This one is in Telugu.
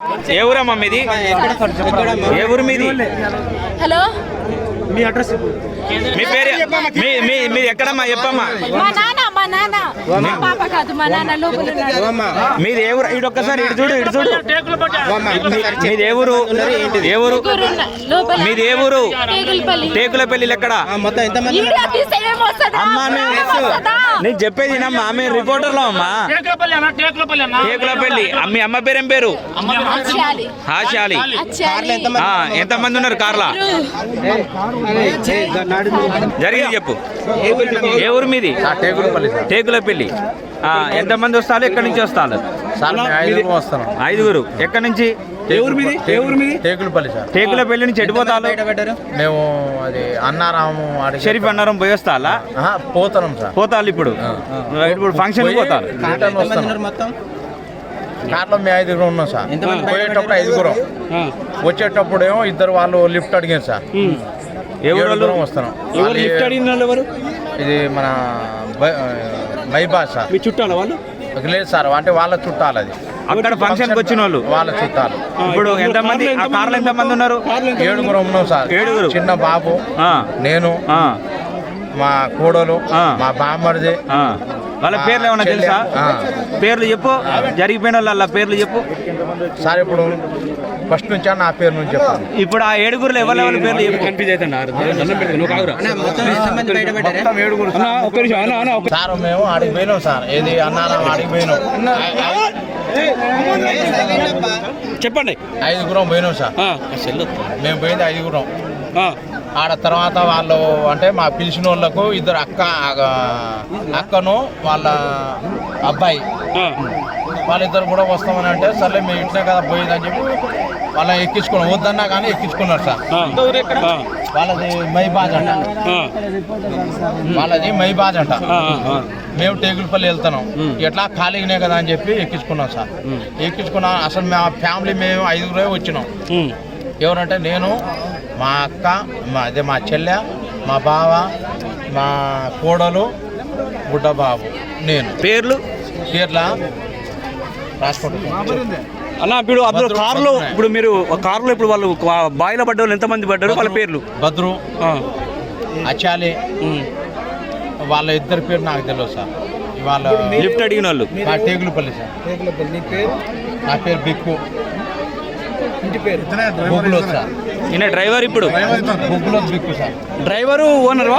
ఏ ఊరమ్మా మీది? ఏ ఊరు మీది? హలో, మీ అడ్రస్ మీ పేరు మీది ఎక్కడమ్మా చెప్పమ్మా. మా నాన్న మా పాప కాదు, మా నాన్న లోపల ఉన్నాడు. మీది ఏ ఊరు? ఇటు ఒక్కసారి ఇటు చూడు, ఇటు చూడు. మీది ఏ ఊరు? ఏ ఊరు మీది? ఏ ఊరు? టేకులపల్లి. ఎక్కడ? అమ్మా నేను చెప్పేది వినమ్మా, మేము రిపోర్టర్లో అమ్మా. టేకులపల్లి. మీ అమ్మ పేరు ఏం పేరు? ఆశాలి. ఎంతమంది ఉన్నారు కార్లా? జరిగింది చెప్పు. ఏ ఊరు మీది? టేకులపల్లి. ఎంతమంది వస్తారు? ఎక్కడి నుంచి వస్తారు? ఐదుగురు. ఎక్కడి నుంచి? టేకులపల్లి నుంచి ఎడిపోతారు? మేము అది అన్నారాము షరీఫ్ అన్నారం పోయి వస్తాలా? పోతున్నాం సార్. పోతారు ఇప్పుడు ఫంక్షన్ పోతారు. కార్లో మేము 5 ఉన్నాం సార్. పోయేటప్పుడు 5 వచ్చేటప్పుడు ఏమో 2 వాళ్ళు లిఫ్ట్ అడిగారు సార్. ఎవరు వస్తున్నాం? ఇది మన మైబాద్ సార్. మీ చుట్టాల వాళ్ళు? లేదు సార్, అంటే వాళ్ళ చుట్టాలు. అది అక్కడ ఫంక్షన్ కి వచ్చిన వాళ్ళు వాళ్ళ చుట్టాలు. ఇప్పుడు ఎంతమంది? ఆ కార్లో ఎంతమంది ఉన్నారు? 7 ఉన్నాం సార్. 7. చిన్న బాబు, నేను, మా కోడలు, మా బామ్మడిది. వాళ్ళ పేర్లు ఏమన్నా తెలుసా? పేర్లు చెప్పు. జరిగిపోయిన వాళ్ళ పేర్లు చెప్పు సార్. ఇప్పుడు ఫస్ట్ నుంచి నా పేరు నుంచి చెప్పాను. ఇప్పుడు ఆ 7 ఎవరి పేర్లు చెప్పు. కన్ఫ్యూజ్ అవుతున్నారు. సార్ మేము ఆడికి పోయినాం సార్. ఏది అన్నారా ఆడికి పోయినాం. చెప్పండి. 5 పోయినాం సార్. మేము పోయింది 5. ఆడ తర్వాత వాళ్ళు అంటే మా పిలిచిన వాళ్ళకు 2 అక్కను వాళ్ళ అబ్బాయి వాళ్ళిద్దరు కూడా వస్తామని అంటే సర్లే మేము ఇంట్లో కదా పోయిందని చెప్పి వాళ్ళని ఎక్కించుకున్నాం. వద్దన్నా కానీ ఎక్కించుకున్నారు సార్. వాళ్ళది మైబాజ్ అంట. మేము టేకులపల్లి వెళ్తున్నాం. ఎట్లా ఖాళీగానే కదా అని చెప్పి ఎక్కించుకున్నాం సార్. ఎక్కించుకున్నాం. అసలు మా ఫ్యామిలీ మేము 5 వచ్చినాం. ఎవరంటే నేను, మా అక్క, మా చెల్లె, మా బావ, మా కోడలు, బుడ్డబాబు, నేను. పేర్లు రాసుకుంటున్నాం అన్న. ఇప్పుడు అందులో కార్లో ఇప్పుడు మీరు కార్లో ఇప్పుడు వాళ్ళు బాయిలో పడ్డ వాళ్ళు ఎంతమంది పడ్డారు? వాళ్ళ పేర్లు? భద్రు, అచాలి. వాళ్ళ 2 పేరు నాకు తెలియదు సార్. వాళ్ళ లిఫ్ట్ అడిగిన వాళ్ళు టేకులపల్లి సార్. నా పేరు బిక్కు. ఇంటి పేరు బొగ్గులో సార్. ఈయన డ్రైవర్. ఇప్పుడు బొగ్గులో బిక్కు సార్. Driver owner